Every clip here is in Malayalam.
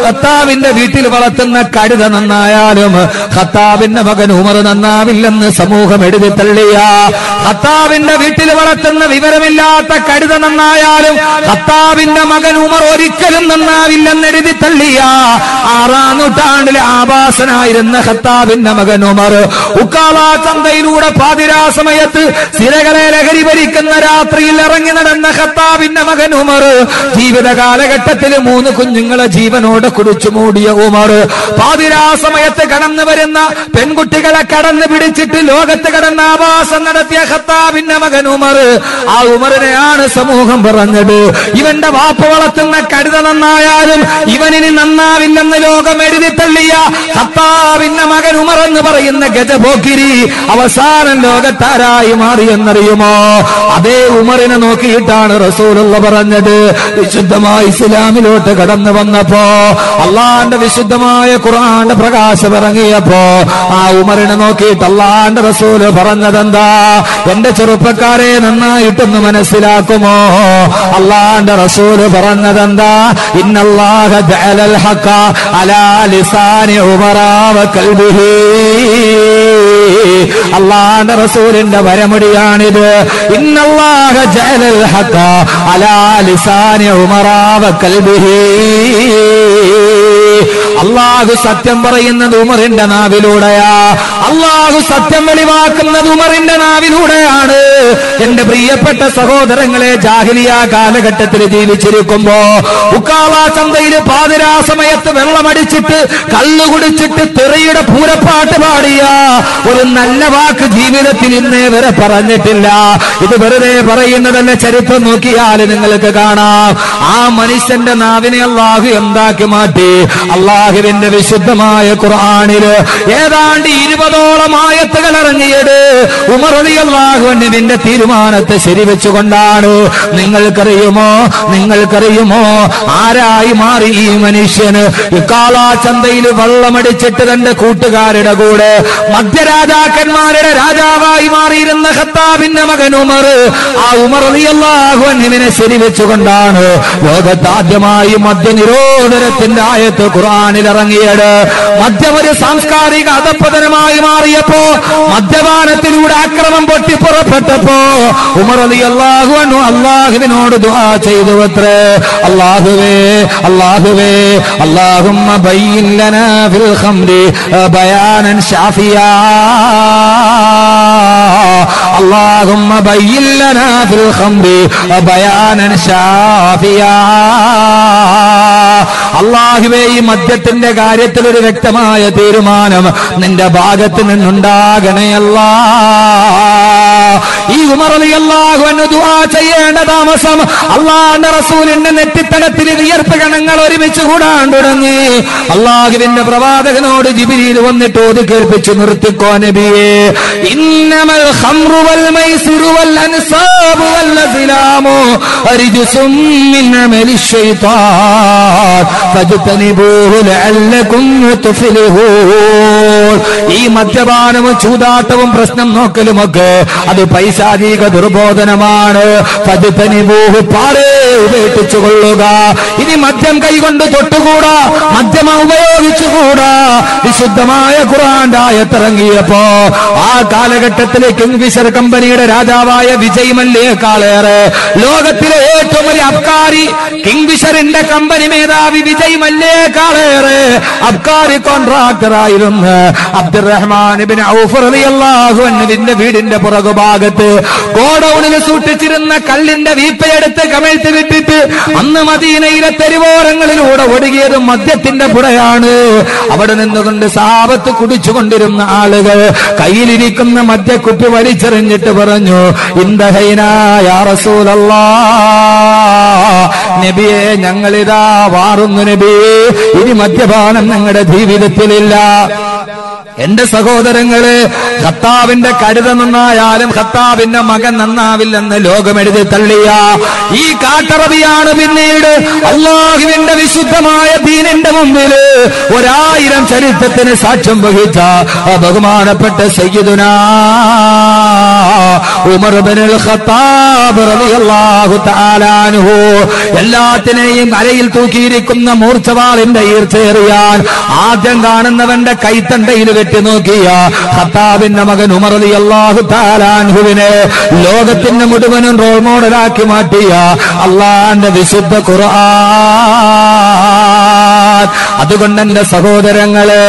ഖത്താബിന്റെ വീട്ടിൽ വളർത്തുന്ന കഴുത നന്നായാലും ഖത്താബിന്റെ മകൻ ഉമർ നന്നാവില്ലെന്ന് സമൂഹം എഴുതി തള്ളിയ, ഖത്താബിന്റെ വീട്ടിൽ വളർത്തുന്ന വിവരമില്ലാത്ത കഴുത നന്നായാലും ഖത്താബിന്റെ മകൻ ഉമർ ഒരിക്കലും നന്നാവില്ലെന്ന് എഴുതി തള്ളിയ 6-ാം നൂറ്റാണ്ടിലെ ആഭാസനായിരുന്ന ഖത്താബിന്റെ മകൻ ഉമർ ഉക്കാള ചന്തയിലൂടെ പാതിരാ സമയത്ത് സിരകളെ ലഹരി ഭരിക്കുന്ന രാത്രിയിൽ ഇറങ്ങി നടന്ന ഖത്താബിന്റെ മകൻ ഉമർ ജീവിത കാലഘട്ടത്തിൽ 3 കുഞ്ഞുങ്ങളെ ജീവനോടെ കുടിച്ചു മൂടിയ ഉമർ പാതിരാ സമയത്ത് കടന്നു വരുന്ന പെൺകുട്ടികളെ കടന്നു പിടിച്ചിട്ട് ലോകത്ത് കടന്ന ആവാസം നടത്തിയ ഖത്താബിന്റെ മകൻ ഉമർ. ആ ഉമറിനെയാണ് സമൂഹം പറഞ്ഞത് ഇവന്റെ വാപ്പ വളർത്തുന്ന കഴുത നന്നായാലും ഇവനിന് നന്നാവില്ലെന്ന് ലോകം എഴുതി തള്ളിയ ഖത്താബിന്റെ മകൻ ഉമർ എന്ന് പറയുന്ന ഗജപോക്കിരി അവസാനം ലോകത്താരായി മാറിയെന്നറിയുമോ? അതേ ഉമറിനെ നോക്കിയിട്ടാണ് റസൂലുള്ള പറഞ്ഞത് വിശുദ്ധമായ ഇസ്ലാമിലോട്ട് കടന്നു വന്നപ്പോ, അള്ളാന്റെ വിശുദ്ധമായ ഖുർആന്റെ പ്രകാശം ഇറങ്ങിയപ്പോ ആ ഉമറിനെ നോക്കിയിട്ട് അള്ളാന്റെ റസൂല് പറഞ്ഞതെന്താ? എന്റെ ചെറുപ്പക്കാരെ നന്നായിട്ടൊന്ന് മനസ്സിലാക്കുമോ? അള്ളാന്റെ റസൂല് പറഞ്ഞതെന്താ? ഇന്നല്ലാഹ ജഅലൽ ഹഖ അലാ ലിസാനി ഉമറ വ ഖൽബിഹി. അള്ളാന്റെ റസൂലിന്റെ വരമൊഴിയാണിത്. ഇന്നല്ലാഹ ജഅലൽ ഹഖ അലാ ലിസാനി ഉമറ വ ഖൽബിഹി. അള്ളാഹു സത്യം പറയുന്നത് ഉമറിന്റെ നാവിലൂടെയാ. അള്ളാഹു സത്യം വെളിവാക്കുന്നത് ഉമറിന്റെ നാവിലൂടെയാണ്. എന്റെ പ്രിയപ്പെട്ട സഹോദരങ്ങളെ, ജാഹിലിയ കാലഘട്ടത്തിൽ ജീവിച്ചിരിക്കുമ്പോ ഉക്കാള ചന്തയിൽ പാതിരാ സമയത്ത് വെള്ളമടിച്ചിട്ട് കള്ളു കുടിച്ചിട്ട് തെറിയുടെ പൂരപ്പാട്ട് പാടിയ ഒരു നല്ല വാക്ക് ജീവിതത്തിൽ ഇന്നേ വരെ പറഞ്ഞിട്ടില്ല. ഇത് വെറുതെ പറയുന്നതല്ല, ചരിത്രം നോക്കിയാൽ നിങ്ങൾക്ക് കാണാം. ആ മനുഷ്യന്റെ നാവിനെ അള്ളാഹു എന്താക്കി മാറ്റി? അള്ളാഹുവിന്റെ വിശുദ്ധമായ ഖുർആനില് ഏതാണ്ട് 20ഓളം ആയത്തുകൾ ഇറങ്ങിയത് ഉമർ റളിയല്ലാഹു അൻഹുവിന്റെ തീരുമാനത്തെ ശരിവെച്ചുകൊണ്ടാണ്. നിങ്ങൾക്കറിയുമോ ആരായി മാറി ഈ മനുഷ്യന്? ഇക്കാള ചന്തയിൽ വെള്ളമടിച്ചിട്ട് തന്റെ കൂട്ടുകാരുടെ കൂടെ മധ്യരാജാക്കന്മാരുടെ രാജാവായി മാറിയിരുന്ന ഖത്താബിന്റെ മകൻ ഉമർ. ആ ഉമർ റളിയല്ലാഹു അൻഹുവിനെ ശരിവെച്ചുകൊണ്ടാണ് ലോകത്താദ്യമായി മദ്യനിരോധനത്തിന്റെ ആയത്ത് ഖുർആനിൽ ഇറങ്ങിയത്. മദ്യം ഒരു സാംസ്കാരിക അധപ്പതനമായി മാറിയപ്പോ, മദ്യപാനത്തിലൂടെ അക്രമം പൊട്ടിപ്പുറപ്പെട്ടപ്പോ ഉമർ റളിയല്ലാഹു അൻഹു അല്ലാഹുവിനോട് ദുആ ചെയ്തു അത്രേ, അല്ലാഹുവേ അല്ലാഹുമ്മ ബയ്യിൻ ലനാ ഫിൽ ഖംരി ബയാനൻ ശാഫിയാ. അല്ലാഹുമ്മ ബയ്യിൻ ലനാ ഫിൽ ഖംരി ബയാനൻ ശാഫിയാ. അല്ലാഹുവേ, ഈ മദ്യത്തിന്റെ കാര്യത്തിൽ ഒരു വ്യക്തമായ തീരുമാനം നിന്റെ ഭാഗത്ത് നിന്നുണ്ടാകണേ അല്ലാ. ഈ ഉമർ റളിയല്ലാഹു അൻഹു ദുആ ചെയ്യേണ്ട താമസം അല്ലാഹുവിന്റെ റസൂലിന്റെ നെറ്റിത്തടത്തിൽ വിയർപ്പ് കണങ്ങൾ ഒരുമിച്ച് കൂടാൻ തുടങ്ങി. അല്ലാഹുവിന്റെ പ്രവാചകനോട് ജിബ്രീൽ വന്നിട്ട് ഓതി കേൾപ്പിച്ചു, നിർത്തിക്കോ നബിയേ. ഇന്നമൽ ഖംറു വൽ മൈസിറു വൽ അൻസാബു വൽ അസ്ലാമു റിജ്സും മിൻ അമലി ശൈത്താൻ ഫജ്തനിബൂഹു ലഅല്ലകും തുഫ്ലിഹൂൻ. ഈ മദ്യപാനവും ചൂതാട്ടവും പ്രശ്നം നോക്കലുമൊക്കെ അത് പൈശാചിക ദുർബോധനമാണ്. ഫജ്തനിബൂഹു, പാടെ ഉപേക്ഷിച്ചുകൊള്ളുക. ഇനി മദ്യം കൈകൊണ്ട് തൊട്ടുകൂടാ, മദ്യം ഉപയോഗിച്ചുകൂടാ. വിശുദ്ധമായ ഖുർആന്റെ ആയത്തിറങ്ങിയപ്പോ ആ കാലഘട്ടത്തിലെ കിങ്ഫിഷർ കമ്പനിയുടെ രാജാവായ വിജയ് മല്യയേക്കാളേറെ ലോകത്തിലെ ഏറ്റവും വലിയ അബ്കാരി കിങ്ഫിഷറിന്റെ കമ്പനി മേധാവി വിജയ് മല്യയേക്കാളേറെ അബ്കാരി കോൺട്രാക്ടറായിരുന്ന അബ്ദുറഹ്മാൻ ഇബ്നു ഔഫ് റളിയല്ലാഹു അൻഹുവിന്റെ വീടിന്റെ പുറകുഭാഗത്ത് ഗോഡൌണിൽ സൂക്ഷിച്ചിരുന്ന കല്ലിന്റെ വീപ്പയെടുത്ത് കമഴ്ത്തി വിട്ടിട്ട് അന്ന് മദീനയിലെ തെരുവോരങ്ങളിലൂടെ ഒഴുകിയത് മദ്യത്തിന്റെ പുഴയാണ്. അവിടെ നിന്നുകൊണ്ട് സഹാബത്ത് കുടിച്ചുകൊണ്ടിരുന്ന ആളുകൾ കയ്യിലിരിക്കുന്ന മദ്യക്കുപ്പി വലിച്ചെറിഞ്ഞിട്ട് പറഞ്ഞു, ഇന്തഹൈനാ യാ റസൂലല്ലാഹ്, നബിയെ ഞങ്ങളിതാ വാറുന്നു നബിയെ, ഇനി മദ്യപാനം ഞങ്ങളുടെ ജീവിതത്തിലില്ല. എന്റെ സഹോദരങ്ങള്, ഖത്താബിന്റെ കഴുത നന്നായാലും ഖത്താബിന്റെ മകൻ നന്നാവില്ലെന്ന് ലോകം എഴുതി തള്ളിയ ഈ കാട്ടറബിയാണ് പിന്നീട് അല്ലാഹുവിന്റെ വിശുദ്ധമായ ദീനിന്റെ മുമ്പിൽ 1000 ചരിത്രത്തിന് സാക്ഷ്യം വഹിച്ച ബഹുമാനപ്പെട്ട സയ്യിദുനാ ഉമർ ഇബ്നുൽ ഖത്താബ് റളിയല്ലാഹു തആല അൻഹു. എല്ലാത്തിനെയും അരയിൽ തൂക്കിയിരിക്കുന്ന മൂർച്ചവാളിന്റെ ഈർച്ചേറിയാൽ ആദ്യം കാണുന്നവന്റെ കൈത്തണ്ടയിൽ വെട്ടി നോക്കിയ ഖത്താബിന്റെ മകൻ ഉമർ റളിയല്ലാഹു തആല അൻഹുവിനെ ലോകത്തിന്റെ മുഴുവനും റോൾ മോഡലാക്കി മാറ്റിയ അള്ളാന്റെ വിശുദ്ധ ഖുർആൻ. അതുകൊണ്ട് എന്റെ സഹോദരങ്ങളെ,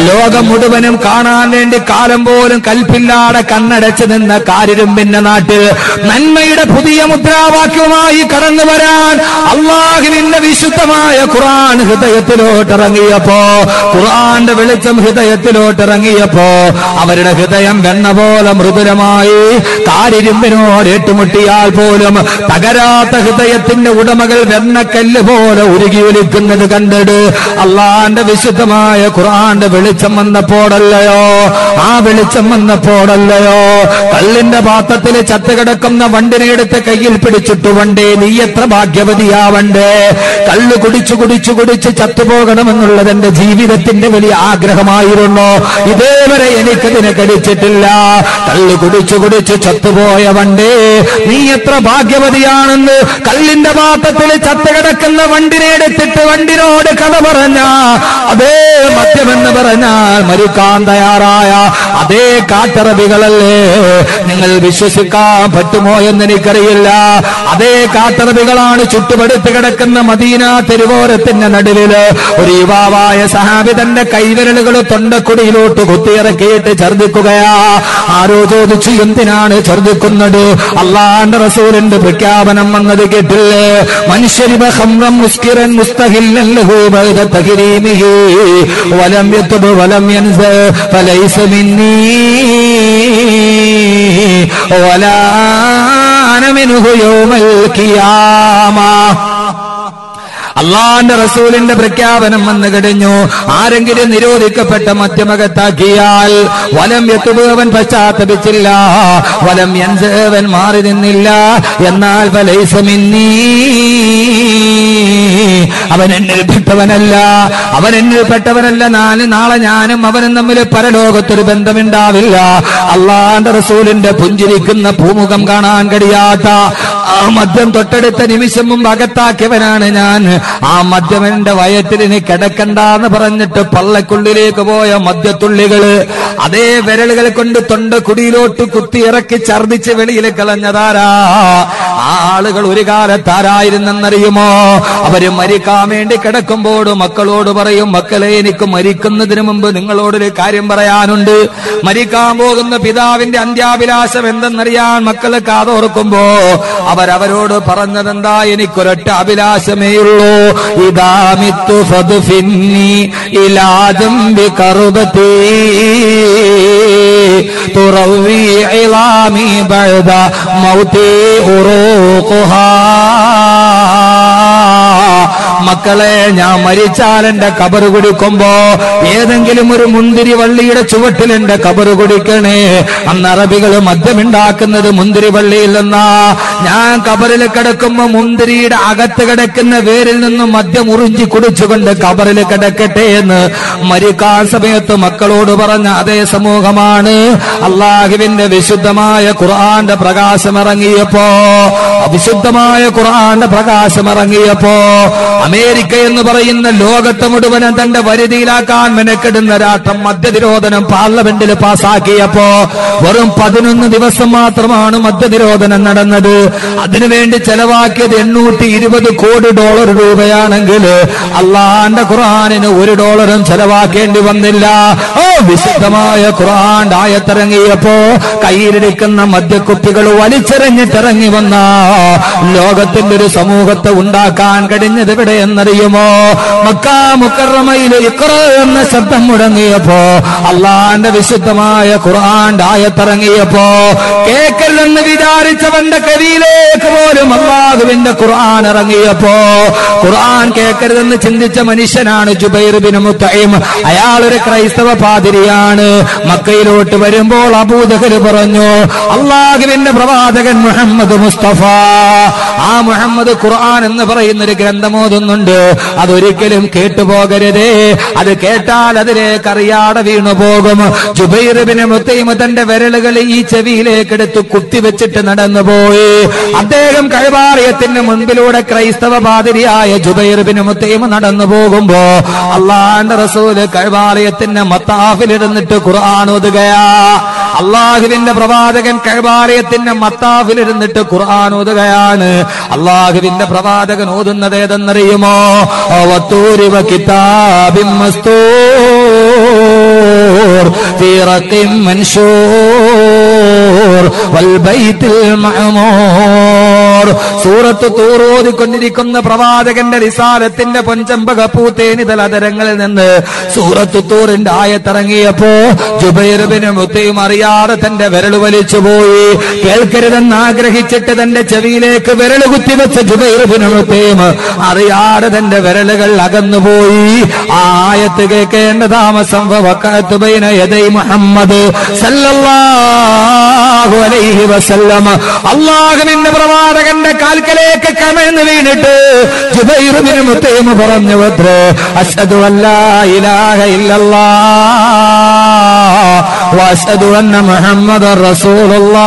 ലോകം മുഴുവനും കാണാൻ വേണ്ടി കാലം പോലും കൽപ്പില്ലാതെ കണ്ണടച്ച് നിന്ന കാരിരുമ്പിന്റെ നാട്ടിൽ നന്മയുടെ പുതിയ മുദ്രാവാക്യവുമായി കടന്നു വരാൻ അള്ളാഹുവിന്റെ വിശുദ്ധമായ ഖുർആൻ ഹൃദയത്തിലോട്ടിറങ്ങിയപ്പോ, ഖുർആന്റെ വെളിച്ചം ഹൃദയത്തിലോട്ടിറങ്ങിയപ്പോ അവരുടെ ഹൃദയം വെണ്ണ പോലെ മൃദുലമായി. കാരിരുമ്പിനോട് ഏറ്റുമുട്ടിയാൽ പോലും തകരാത്ത ഹൃദയത്തിന്റെ ഉടമകൾ വെണ്ണക്കല്ല് പോലെ ഉരുകി ഒലിക്കുന്നത് കണ്ടിട്ട് അള്ളാന്റെ വിശുദ്ധമായ ഖുർആന്റെ വെളിച്ചം വന്നപ്പോഴല്ലയോ, ആ വെളിച്ചം വന്നപ്പോഴല്ലയോ കള്ളിന്റെ പാത്രത്തിൽ ചത്തുകിടക്കുന്ന വണ്ടിനെ എടുത്ത് കയ്യിൽ പിടിച്ചിട്ട് വണ്ടേ നീ എത്ര ഭാഗ്യവതിയാവണ്ടേ, കള്ള് കുടിച്ചു കുടിച്ചു കുടിച്ച് ചത്തുപോകണമെന്നുള്ളത് എന്റെ ജീവിതത്തിന്റെ വലിയ ആഗ്രഹമായിരുന്നു, ഇതേവരെ എനിക്കതിനെ കഴിച്ചിട്ടില്ല. കള്ള് കുടിച്ചു കുടിച്ച് ചത്തുപോയ വണ്ടേ നീ എത്ര ഭാഗ്യവതിയാണെന്ന് കള്ളിന്റെ പാത്രത്തിൽ ചത്തുകിടക്കുന്ന വണ്ടിനെ എടുത്തിട്ട് വണ്ടിനോട് കഥ പറഞ്ഞ അതേ മദ്യമെന്ന് പറഞ്ഞാൽ മരിക്കാൻ തയ്യാറായ അതേ കാട്ടറബികളല്ലേ. നിങ്ങൾ വിശ്വസിക്കാൻ പറ്റുമോ എന്ന് എനിക്കറിയില്ല. അതേ കാട്ടറബികളാണ് ചുട്ടുപടുത്ത് കിടക്കുന്ന മദീന തെരുവോരത്തിന്റെ നടുവില് ഒരു യുവാവായ സഹാബി തന്റെ കൈവിരലുകൾ തൊണ്ടക്കുടിയിലോട്ട് കുത്തിയിറക്കിയിട്ട് ഛർദിക്കുകയാ. ആരോ ചോദിച്ചു എന്തിനാണ് ഛർദിക്കുന്നത്? അള്ളാന്റെ റസൂലിന്റെ പ്രഖ്യാപനം വന്നത് കേട്ടില്ലേ? മനുഷ്യരിബ ഖംറൻ മുസ്കിറൻ മുസ്തഹില്ലൻ ലഹു ബഅദ തഹരീമിഹി വലം യതുബ് വലം യൻസ ഫലൈസ മിന്നീ വലാ അന മിൻഹു യൗമൽ ഖിയാമ. അള്ളാന്റെ റസൂലിന്റെ പ്രഖ്യാപനം വന്നു കഴിഞ്ഞു. ആരെങ്കിലും നിരോധിക്കപ്പെട്ട മദ്യമകത്താക്കിയാൽ വലം യതുബ് അവൻ പശ്ചാത്തപിച്ചില്ല, വലം യൻസ അവൻ മാറി നിന്നില്ല, എന്നാൽ ഫലൈസ മിന്നീ അവൻ എന്നിൽപ്പെട്ടവനല്ല, അവൻ എന്നിൽപ്പെട്ടവനല്ല. നാളെ ഞാനും അവനും തമ്മിൽ പരലോകത്തൊരു ബന്ധമുണ്ടാവില്ല. അള്ളാന്റെ റസൂലിന്റെ പുഞ്ചിരിക്കുന്ന പൂമുഖം കാണാൻ കഴിയാത്ത ആ മദ്യം തൊട്ടടുത്ത നിമിഷം മുമ്പ് അകത്താക്കിയവനാണ് ഞാൻ. ആ മദ്യം എന്റെ വയറ്റിൽ ഇനി കിടക്കണ്ടെന്ന് പറഞ്ഞിട്ട് പള്ളക്കുള്ളിലേക്ക് പോയ മദ്യത്തുള്ളികള് അതേ വിരലുകൾ കൊണ്ട് തൊണ്ടക്കുടിയിലോട്ട് കുത്തിയിറക്കി ഛർദിച്ച് വെളിയിൽ കളഞ്ഞതാരാ? ആ ആളുകൾ ഒരു കാലത്താരായിരുന്നെന്നറിയുമോ? അവര് മരിക്കാൻ വേണ്ടി കിടക്കുമ്പോൾ മക്കളോട് പറയും, മക്കളെ എനിക്ക് മരിക്കുന്നതിന് മുമ്പ് നിങ്ങളോടൊരു കാര്യം പറയാനുണ്ട്. മരിക്കാൻ പോകുന്ന പിതാവിന്റെ അന്ത്യാഭിലാഷം എന്തെന്നറിയാൻ മക്കള് കാതോർക്കുമ്പോ അവരവരോട് പറഞ്ഞതെന്താ? എനിക്കൊരൊറ്റ അഭിലാഷമേ ഉള്ളൂ, ഇദാ മിത്തു ഫദ്ഫിന്നി ഇലാജം ബികർബതി തുറവി ഇളാമി ബഅദ മൗതി ഉറൂഖുഹാ. മക്കളെ, ഞാൻ മരിച്ചാൽ എന്റെ കബറ് കുടിക്കുമ്പോ ഏതെങ്കിലും ഒരു മുന്തിരി വള്ളിയുടെ ചുവട്ടിൽ എന്റെ കബറ് കുടിക്കണേ. അന്ന് അറബികൾ മദ്യമുണ്ടാക്കുന്നത് മുന്തിരി വള്ളിയിൽ നിന്നാ. ഞാൻ കബറിൽ കിടക്കുമ്പോ മുന്തിരിയുടെ അകത്ത് കിടക്കുന്ന വേരിൽ നിന്നും മദ്യം ഉറിഞ്ചി കുടിച്ചുകൊണ്ട് കബറിൽ കിടക്കട്ടെ എന്ന് മരിക്കാൻ സമയത്ത് മക്കളോട് പറഞ്ഞ അതേ സമൂഹമാണ് അള്ളാഹുവിന്റെ വിശുദ്ധമായ ഖുർആന്റെ പ്രകാശമിറങ്ങിയപ്പോ, വിശുദ്ധമായ ഖുർആന്റെ പ്രകാശമിറങ്ങിയപ്പോ അമേരിക്ക എന്ന് പറയുന്ന ലോകത്തെ മുഴുവനും തന്റെ വരുതിയിലാക്കാൻ മെനക്കെടുന്ന രാഷ്ട്രം മദ്യനിരോധനം പാർലമെന്റിൽ പാസാക്കിയപ്പോ വെറും 11 ദിവസം മാത്രമാണ് മദ്യനിരോധനം നടന്നത്. അതിനുവേണ്ടി ചെലവാക്കിയത് $820 കോടി രൂപയാണെങ്കിൽ അള്ളാന്റെ ഖുർആനിന് $1 ചെലവാക്കേണ്ടി വന്നില്ല. വിശുദ്ധമായ ഖുർആൻ ആയത്തിറങ്ങിയപ്പോ കയ്യിലിരിക്കുന്ന മദ്യക്കുപ്പികൾ വലിച്ചെറിഞ്ഞിട്ടിറങ്ങി വന്ന ലോകത്തിന്റെ ഒരു സമൂഹത്തെ ഉണ്ടാക്കാൻ കഴിഞ്ഞത് എവിടെ എന്നറിയുമോ? മക്കാ മുക്കറമയിൽ ഇഖ്റ എന്ന ശബ്ദം മുടങ്ങിയപ്പോ, അള്ളാന്റെ വിശുദ്ധമായ ഖുർആൻ ആയത്തിറങ്ങിയപ്പോ കേക്കല്ലെന്ന് വിചാരിച്ചവന്റെ കവിയിലേക്ക് പോലും അള്ളാഹുവിന്റെ ഖുർആൻ ഇറങ്ങിയപ്പോ ഖുർആൻ കേൾക്കരുതെന്ന് ചിന്തിച്ച മനുഷ്യനാണ് ജുബൈർ ബിൻ മുത്തഇം. അയാളൊരു ക്രൈസ്തവ പാതിരിയാണ്. മക്കയിലോട്ട് വരുമ്പോൾ അബൂജഹൽ പറഞ്ഞു, അള്ളാഹുവിന്റെ പ്രവാചകൻ മുഹമ്മദ് മുസ്തഫ, ആ മുഹമ്മദ് ഖുർആൻ എന്ന് പറയുന്ന ഒരു ഗ്രന്ഥമോതുന്ന ഓതുന്നുണ്ട്. അതൊരിക്കലും കേട്ടുപോകരുതേ. അത് കേട്ടാൽ അതിലേക്ക് അറിയാതെ വീണു പോകും. ജുബൈർ ഇബ്നു മുത്തൈം തന്റെ വിരലുകൾ ഈ ചെവിയിലേക്ക് എടുത്ത് കുത്തിവെച്ചിട്ട് നടന്നുപോയി. അദ്ദേഹം കഅബാലയത്തിന് മുൻപിലൂടെ ക്രൈസ്തവ പാതിരിയായ ജുബൈർ ഇബ്നു മുത്തൈം നടന്നു പോകുമ്പോ അള്ളാഹുവിന്റെ റസൂല് കഅബാലയത്തിന്റെ മത്താഫിലിരുന്നിട്ട് ഖുർആൻ ഓതുകയാ. അള്ളാഹുവിന്റെ പ്രവാചകൻ കഅബാലയത്തിന്റെ മത്താഫിലിരുന്നിട്ട് ഖുർആൻ ഓതുകയാണ്. അള്ളാഹുവിന്റെ പ്രവാചകൻ ഓതുന്നത് ഏതെന്നറിയുമോ? വത്തൂരി വകിതാബിൻ മസ്തൂർ ഫീ റഖിൻ മൻശൂർ വൽ ബൈത്തിൽ മഅമൂർ. സൂറത്ത് തൂർ ഓതിക്കൊണ്ടിരിക്കുന്ന പ്രവാചകന്റെ റിസാലത്തിന്റെ പൊൻചമ്പക പൂത്തേനിതൽ അതരങ്ങളിൽ നിന്ന് സൂറത്ത് തൂറിന്റെ ആയത്തിറങ്ങിയപ്പോ ജുബൈർ ഇബ്നു മുത്തൈം അറിയാതെ തന്റെ വിരൽ വലിച്ചുപോയി. കേൾക്കരുതെന്ന് ആഗ്രഹിച്ചിട്ട് തന്റെ ചെവിയിലേക്ക് വിരൽ കുത്തിവെച്ച ജുബൈർ ഇബ്നു മുത്തൈം അറിയാതെ തന്റെ വിരലുകൾ അകന്നുപോയി. ആ ആയത്ത് കേൾക്കേണ്ട താമസം വഖഅതു ബൈന യദൈ മുഹമ്മദ് സല്ലല്ലാഹു അലൈഹി വസല്ലം. അല്ലാഹുവിന്റെ പ്രവാചകന്റെ കാൽക്കലേക്ക് കമിഴ്ന്ന് വീണിട്ട് ജുബൈർ ഇബ്നു മുത്തൈം പറഞ്ഞു വത്രേ അശ്ഹദു അല്ലാ ഇലാഹ ഇല്ലല്ലാഹ് വഅശ്ഹദു അന്ന മുഹമ്മദർ റസൂലുള്ളാഹ്.